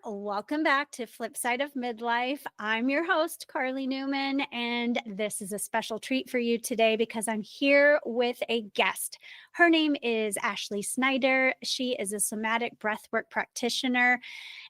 Welcome back to Flipside of Midlife. I'm your host, Carly Newman, and this is a special treat for you today because I'm here with a guest. Her name is Ashley Snyder. She is a somatic breathwork practitioner,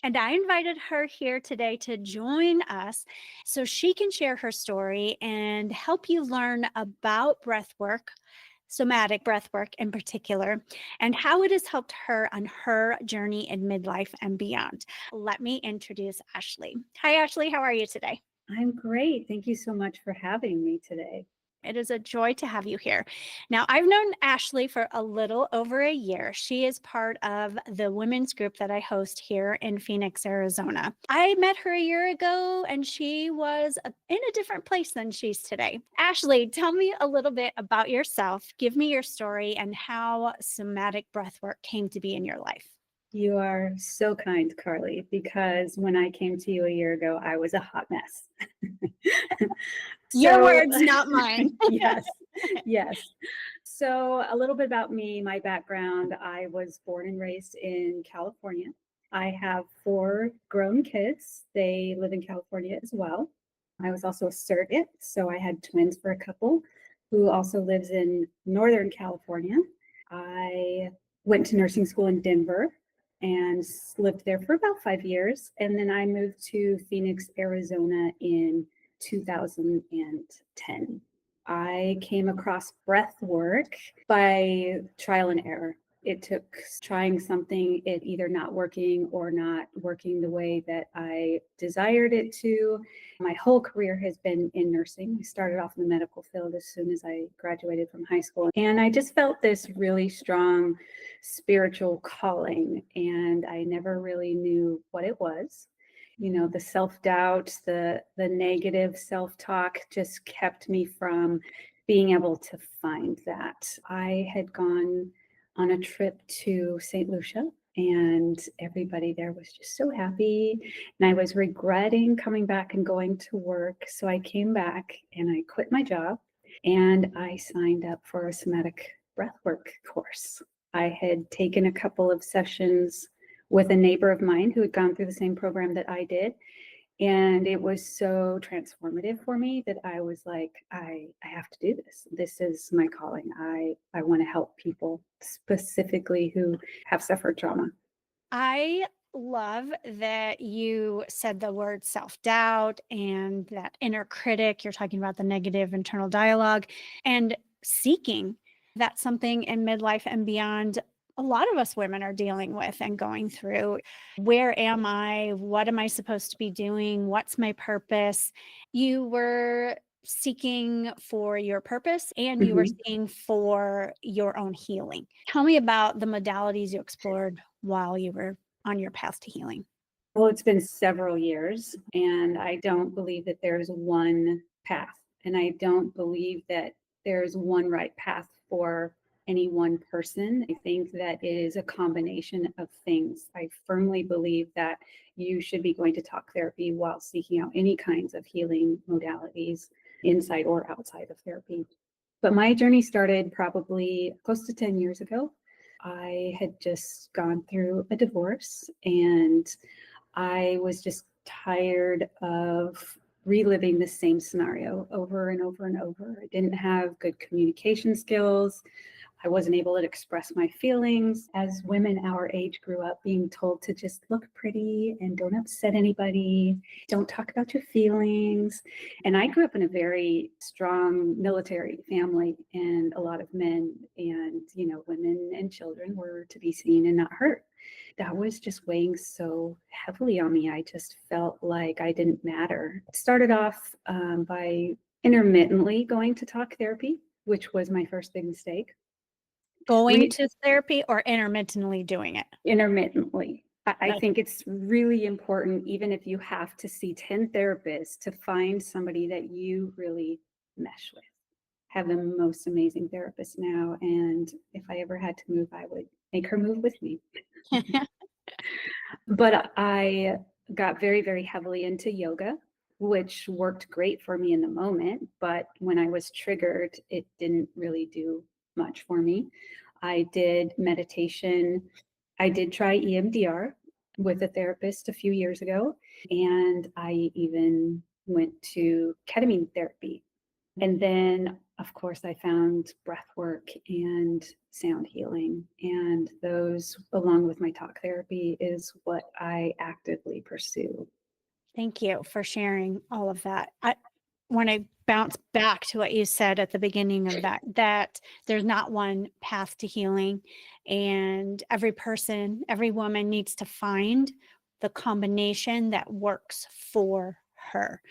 and I invited her here today to join us so she can share her story and help you learn about breathwork, somatic breathwork in particular, and how it has helped her on her journey in midlife and beyond. Let me introduce Ashley. Hi, Ashley. How are you today? I'm great. Thank you so much for having me today. It is a joy to have you here. Now, I've known Ashley for a little over a year. She is part of the women's group that I host here in Phoenix, Arizona. I met her a year ago and she was in a different place than she's today. Ashley, tell me a little bit about yourself. Give me your story and how somatic breathwork came to be in your life. You are so kind, Carly, because when I came to you a year ago, I was a hot mess. Your words, not mine. yes. So a little bit about me, my background. I was born and raised in California. I have 4 grown kids. They live in California as well. I was also a surrogate, so I had twins for a couple who also lives in Northern California. I went to nursing school in Denver and lived there for about 5 years. And then I moved to Phoenix, Arizona in 2010. I came across breath work by trial and error. It took trying something, it either not working or not working the way that I desired it to. My whole career has been in nursing. I started off in the medical field as soon as I graduated from high school. And I just felt this really strong spiritual calling, and I never really knew what it was. You know, the self-doubt, the negative self-talk just kept me from being able to find that. I had gone on a trip to St. Lucia, and everybody there was just so happy. And I was regretting coming back and going to work. So I came back and I quit my job and I signed up for a somatic breathwork course. I had taken a couple of sessions with a neighbor of mine who had gone through the same program that I did. And it was so transformative for me that I was like, I have to do this. This is my calling. I want to help people specifically who have suffered trauma. I love that you said the word self-doubt and that inner critic. You're talking about the negative internal dialogue and seeking. That's something in midlife and beyond a lot of us women are dealing with and going through. Where am I? What am I supposed to be doing? What's my purpose? You were seeking for your purpose and you were seeking for your own healing. Tell me about the modalities you explored while you were on your path to healing. Well, it's been several years, and I don't believe that there's one path. And I don't believe that there's one right path for any one person. I think that it is a combination of things. I firmly believe that you should be going to talk therapy while seeking out any kinds of healing modalities, inside or outside of therapy. But my journey started probably close to 10 years ago. I had just gone through a divorce, and I was just tired of reliving the same scenario over and over and over. I didn't have good communication skills. I wasn't able to express my feelings. As women our age grew up being told to just look pretty and don't upset anybody, don't talk about your feelings. And I grew up in a very strong military family, and a lot of men and, women and children were to be seen and not heard. That was just weighing so heavily on me. I just felt like I didn't matter. Started off by intermittently going to talk therapy, which was my first big mistake. Going to therapy or intermittently doing it? Intermittently. I think it's really important, even if you have to see 10 therapists, to find somebody that you really mesh with. Have the most amazing therapist now, and if I ever had to move, I would make her move with me. But I got very, very heavily into yoga, which worked great for me in the moment. But when I was triggered, it didn't really do much for me. I did meditation. I did try EMDR. with a therapist a few years ago. And I even went to ketamine therapy. And then, of course, I found breath work and sound healing. And those, along with my talk therapy, is what I actively pursue. Thank you for sharing all of that. I want to bounce back to what you said at the beginning of that there's not one path to healing, and every person, every woman needs to find the combination that works for her.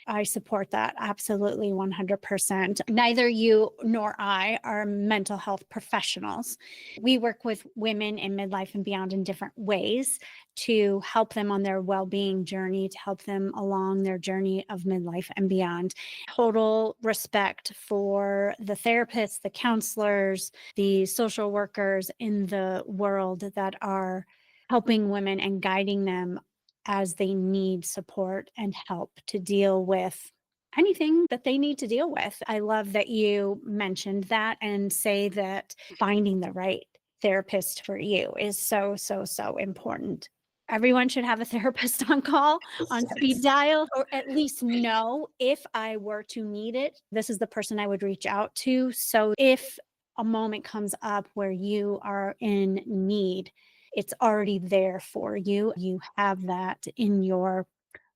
I support that absolutely 100%. Neither you nor I are mental health professionals. We work with women in midlife and beyond in different ways to help them on their well-being journey, to help them along their journey of midlife and beyond. Total respect for the therapists, the counselors, the social workers in the world that are helping women and guiding them as they need support and help to deal with anything that they need to deal with. I love that you mentioned that and say that finding the right therapist for you is so, so, so important. Everyone should have a therapist on call, on speed dial, or at least know if I were to need it, this is the person I would reach out to. So if a moment comes up where you are in need, it's already there for you. You have that in your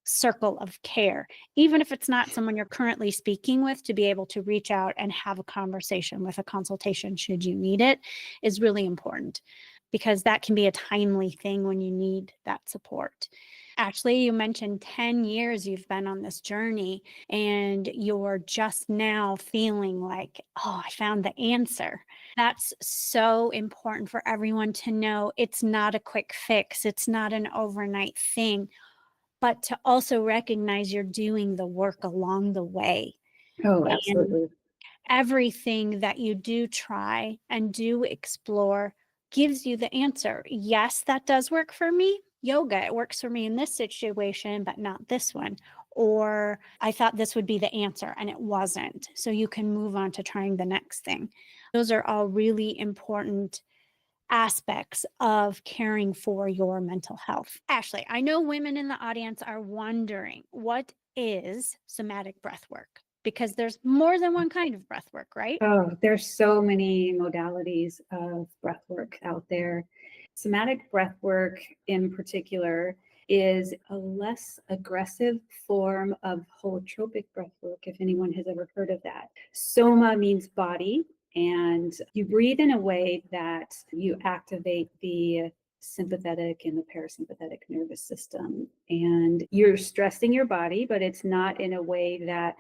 circle of care, even if it's not someone you're currently speaking with, to be able to reach out and have a conversation with a consultation should you need it is really important, because that can be a timely thing when you need that support. Ashley, you mentioned 10 years you've been on this journey and you're just now feeling like, oh, I found the answer. That's so important for everyone to know. It's not a quick fix. It's not an overnight thing, but to also recognize you're doing the work along the way. Oh, And absolutely. everything that you do try and do explore gives you the answer. Yes, that does work for me. Yoga, it works for me in this situation, but not this one. Or I thought this would be the answer and it wasn't. So you can move on to trying the next thing. Those are all really important aspects of caring for your mental health. Ashley, I know women in the audience are wondering, what is somatic breath work? Because there's more than one kind of breath work, right? Oh, there's so many modalities of breath work out there. Somatic breath work in particular is a less aggressive form of holotropic breath work, if anyone has ever heard of that. Soma means body, and you breathe in a way that you activate the sympathetic and the parasympathetic nervous system. And you're stressing your body, but it's not in a way that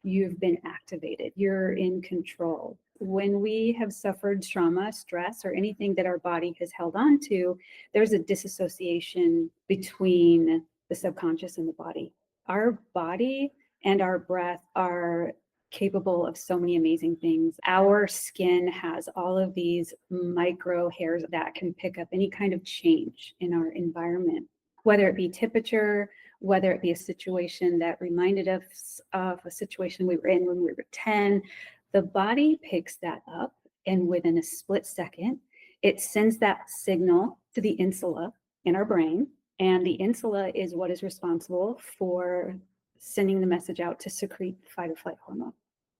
you've been activated. You're in control. When we have suffered trauma, stress, or anything that our body has held on to, there's a disassociation between the subconscious and the body. Our body and our breath are capable of so many amazing things. Our skin has all of these micro hairs that can pick up any kind of change in our environment, whether it be temperature, whether it be a situation that reminded us of a situation we were in when we were 10, the body picks that up, and within a split second, it sends that signal to the insula in our brain. And the insula is what is responsible for sending the message out to secrete fight or flight hormone.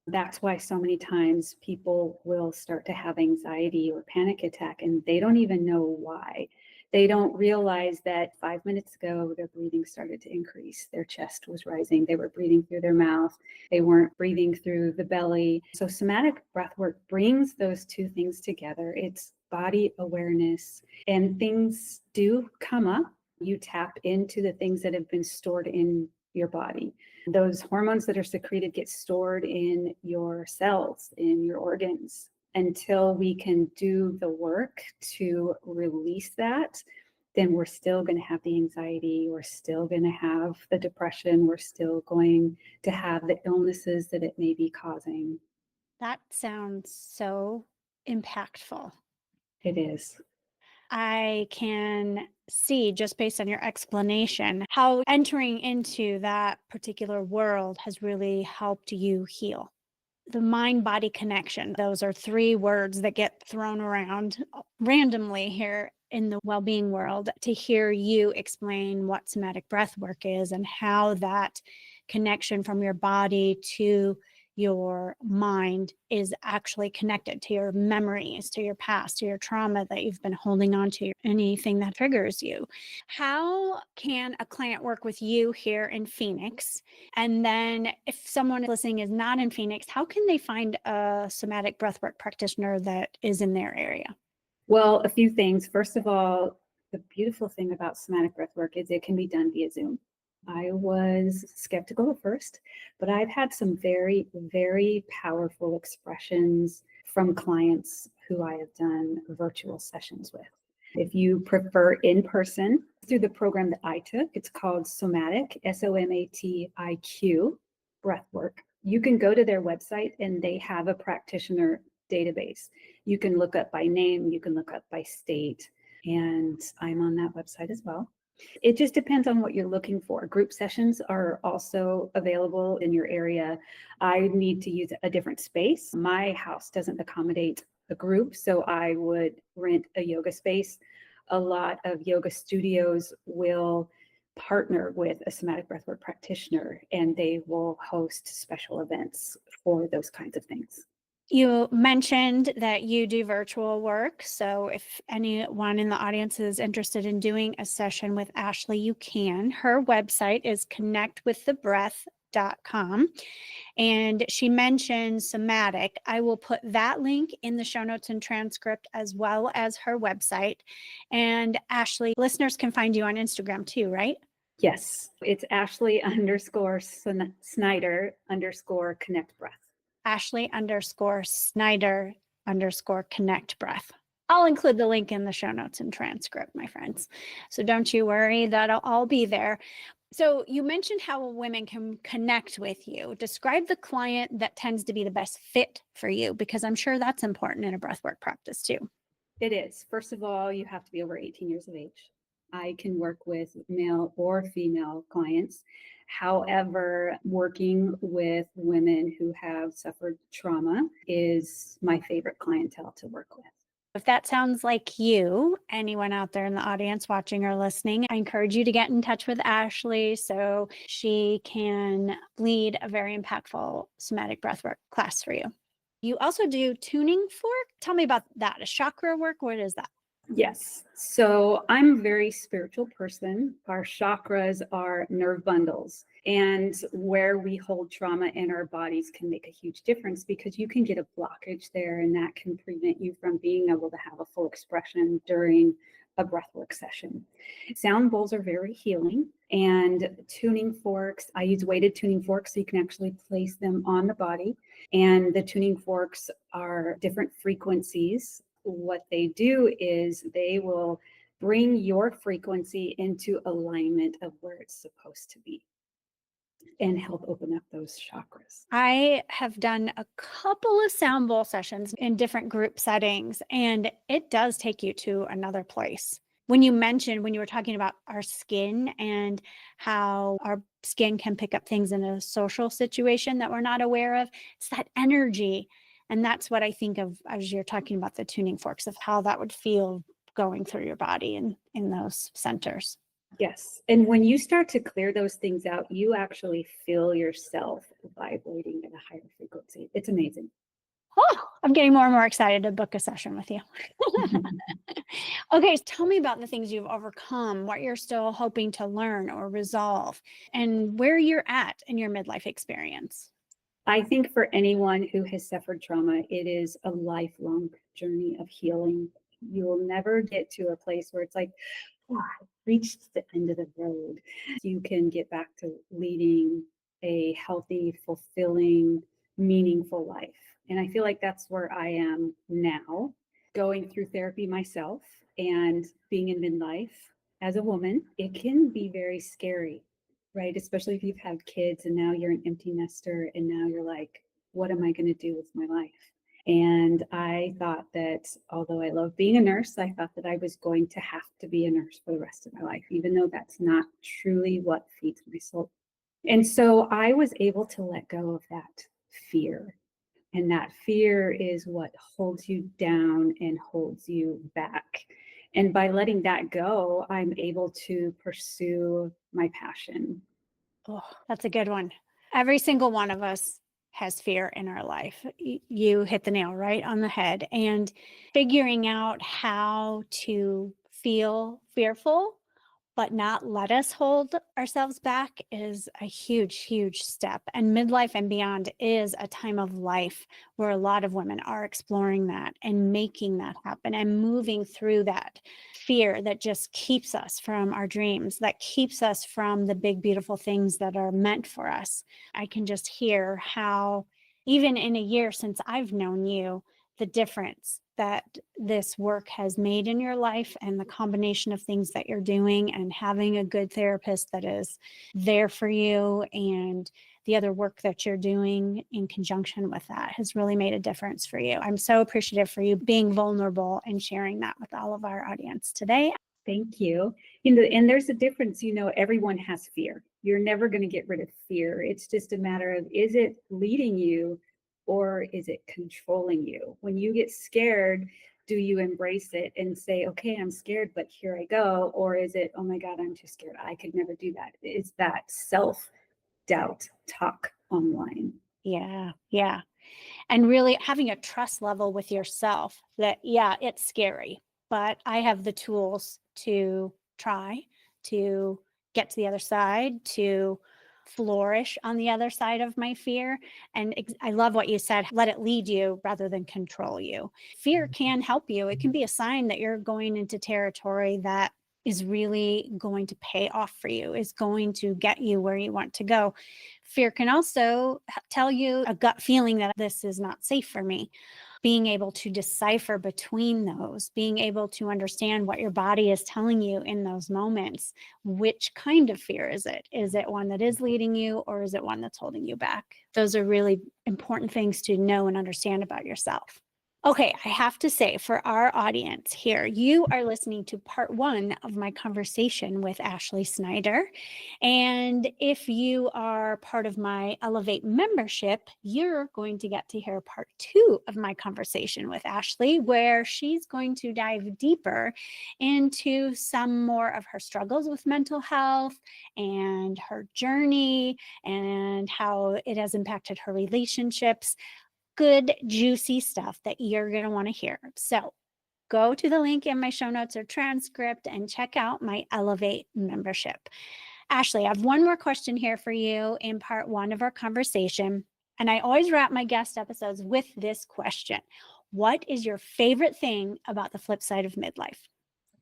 That's why so many times people will start to have anxiety or panic attack, and they don't even know why. They don't realize that 5 minutes ago, their breathing started to increase. Their chest was rising. They were breathing through their mouth. They weren't breathing through the belly. So somatic breathwork brings those two things together. It's body awareness, and things do come up. You tap into the things that have been stored in your body. Those hormones that are secreted get stored in your cells, in your organs. Until we can do the work to release that, then we're still going to have the anxiety, we're still going to have the depression, we're still going to have the illnesses that it may be causing. That sounds so impactful. It is. I can see, just based on your explanation, how entering into that particular world has really helped you heal. The mind-body connection, those are three words that get thrown around randomly here in the well-being world to hear you explain what somatic breath work is and how that connection from your body to your mind is actually connected to your memories, to your past, to your trauma that you've been holding on to, anything that triggers you. How can a client work with you here in Phoenix? And then if someone listening is not in Phoenix, how can they find a somatic breathwork practitioner that is in their area? Well, a few things. First of all, the beautiful thing about somatic breathwork is it can be done via Zoom. I was skeptical at first, but I've had some very, very powerful expressions from clients who I have done virtual sessions with. If you prefer in person, through the program that I took, it's called Somatic, SOMATIQ, Breathwork. You can go to their website and they have a practitioner database. You can look up by name, you can look up by state, and I'm on that website as well. It just depends on what you're looking for. Group sessions are also available in your area. I need to use a different space. My house doesn't accommodate a group, so I would rent a yoga space. A lot of yoga studios will partner with a somatic breathwork practitioner, and they will host special events for those kinds of things. You mentioned that you do virtual work. So if anyone in the audience is interested in doing a session with Ashley, you can. Her website is connectwiththebreath.com. And she mentioned somatic. I will put that link in the show notes and transcript as well as her website. And Ashley, listeners can find you on Instagram too, right? Yes, it's Ashley_Snyder_connect breath. Ashley_Snyder_connect breath. I'll include the link in the show notes and transcript, my friends. So don't you worry, that'll all be there. So you mentioned how women can connect with you. Describe the client that tends to be the best fit for you, because I'm sure that's important in a breathwork practice too. It is. First of all, you have to be over 18 years of age. I can work with male or female clients. However, working with women who have suffered trauma is my favorite clientele to work with. If that sounds like you, anyone out there in the audience watching or listening, I encourage you to get in touch with Ashley so she can lead a very impactful somatic breathwork class for you. You also do tuning fork. Tell me about that. A chakra work, what is that? Yes. So I'm a very spiritual person. Our chakras are nerve bundles, and where we hold trauma in our bodies can make a huge difference because you can get a blockage there, and that can prevent you from being able to have a full expression during a breathwork session. Sound bowls are very healing, and tuning forks, I use weighted tuning forks so you can actually place them on the body. And the tuning forks are different frequencies. What they do is they will bring your frequency into alignment of where it's supposed to be and help open up those chakras. I have done a couple of sound bowl sessions in different group settings, and it does take you to another place. When you were talking about our skin and how our skin can pick up things in a social situation that we're not aware of, it's that energy. And that's what I think of as you're talking about the tuning forks, of how that would feel going through your body and in those centers. Yes. And when you start to clear those things out, you actually feel yourself vibrating at a higher frequency. It's amazing. Oh, I'm getting more and more excited to book a session with you. Okay, tell me about the things you've overcome, what you're still hoping to learn or resolve, and where you're at in your midlife experience. I think for anyone who has suffered trauma, it is a lifelong journey of healing. You will never get to a place where it's like, oh, I reached the end of the road. You can get back to leading a healthy, fulfilling, meaningful life. And I feel like that's where I am now, going through therapy myself and being in midlife as a woman. It can be very scary, right? Especially if you've had kids and now you're an empty nester and now you're like, what am I going to do with my life? And I thought that although I love being a nurse, I thought that I was going to have to be a nurse for the rest of my life, even though that's not truly what feeds my soul. And so I was able to let go of that fear. And that fear is what holds you down and holds you back. And by letting that go, I'm able to pursue my passion. Oh, that's a good one. Every single one of us has fear in our life. You hit the nail right on the head. And figuring out how to feel fearful, but not let us hold ourselves back is a huge, huge step. And midlife and beyond is a time of life where a lot of women are exploring that and making that happen and moving through that fear that just keeps us from our dreams, that keeps us from the big, beautiful things that are meant for us. I can just hear how, even in a year since I've known you, the difference that this work has made in your life and the combination of things that you're doing and having a good therapist that is there for you and the other work that you're doing in conjunction with that has really made a difference for you. I'm so appreciative for you being vulnerable and sharing that with all of our audience today. Thank you. And there's a difference, everyone has fear. You're never going to get rid of fear. It's just a matter of, is it leading you or is it controlling you? When you get scared, do you embrace it and say, okay, I'm scared, but here I go? Or is it, oh my God, I'm too scared. I could never do that. It's that self-doubt talk online. Yeah. Yeah. And really having a trust level with yourself that, yeah, it's scary, but I have the tools to try to get to the other side, to flourish on the other side of my fear. And I love what you said, let it lead you rather than control you. Fear can help you. It can be a sign that you're going into territory that is really going to pay off for you, is going to get you where you want to go. Fear can also tell you a gut feeling that this is not safe for me. Being able to decipher between those, being able to understand what your body is telling you in those moments. Which kind of fear is it? Is it one that is leading you or is it one that's holding you back? Those are really important things to know and understand about yourself. Okay, I have to say for our audience here, you are listening to part 1 of my conversation with Ashley Snyder. And if you are part of my Elevate membership, you're going to get to hear part 2 of my conversation with Ashley, where she's going to dive deeper into some more of her struggles with mental health and her journey and how it has impacted her relationships. Good, juicy stuff that you're going to want to hear. So go to the link in my show notes or transcript and check out my Elevate membership. Ashley, I have one more question here for you in part 1 of our conversation. And I always wrap my guest episodes with this question. What is your favorite thing about the flip side of midlife?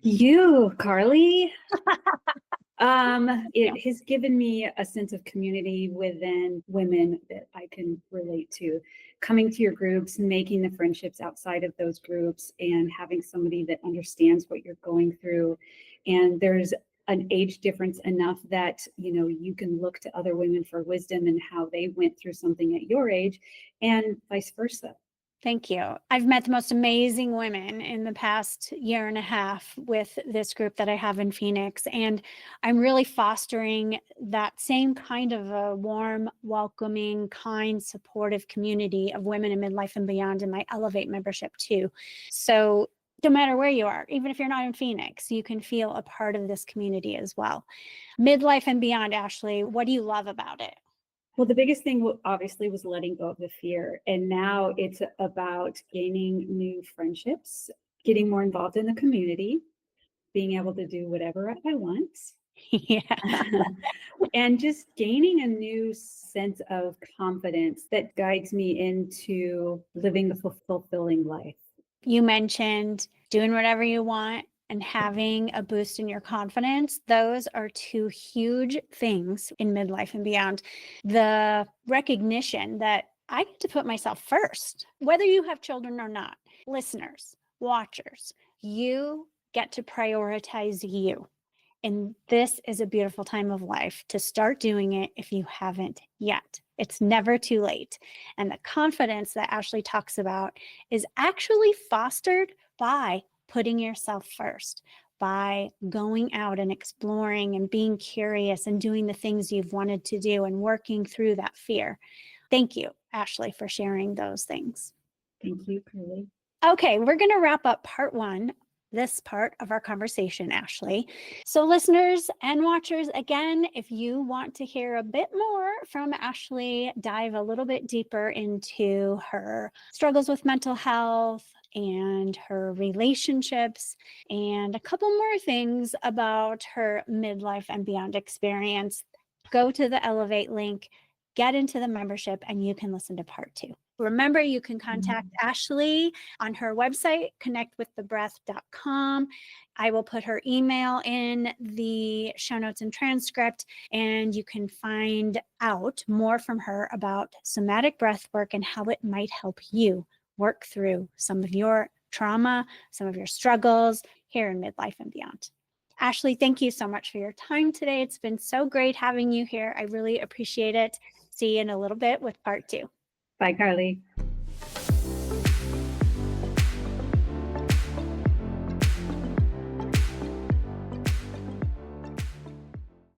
You, Carly. It has given me a sense of community within women that I can relate to. Coming to your groups, making the friendships outside of those groups, and having somebody that understands what you're going through. And there's an age difference enough that, you can look to other women for wisdom and how they went through something at your age and vice versa. Thank you. I've met the most amazing women in the past year and a half with this group that I have in Phoenix. And I'm really fostering that same kind of a warm, welcoming, kind, supportive community of women in midlife and beyond in my Elevate membership too. So no matter where you are, even if you're not in Phoenix, you can feel a part of this community as well. Midlife and beyond, Ashley, what do you love about it? Well, the biggest thing obviously was letting go of the fear. And now it's about gaining new friendships, getting more involved in the community, being able to do whatever I want. Yeah. And just gaining a new sense of confidence that guides me into living the fulfilling life. You mentioned doing whatever you want and having a boost in your confidence. Those are 2 huge things in midlife and beyond. The recognition that I get to put myself first, whether you have children or not. Listeners, watchers, you get to prioritize you. And this is a beautiful time of life to start doing it if you haven't yet. It's never too late. And the confidence that Ashley talks about is actually fostered by putting yourself first, by going out and exploring and being curious and doing the things you've wanted to do and working through that fear. Thank you, Ashley, for sharing those things. Thank you, Carly. Okay, we're going to wrap up part 1 this part of our conversation, Ashley. So, listeners and watchers, again, if you want to hear a bit more from Ashley, dive a little bit deeper into her struggles with mental health and her relationships, and a couple more things about her midlife and beyond experience, go to the Elevate link, get into the membership, and you can listen to part 2. Remember, you can contact Ashley on her website, connectwiththebreath.com. I will put her email in the show notes and transcript, and you can find out more from her about somatic breathwork and how it might help you work through some of your trauma, some of your struggles here in midlife and beyond. Ashley, thank you so much for your time today. It's been so great having you here. I really appreciate it. See you in a little bit with part 2. Bye, Carly.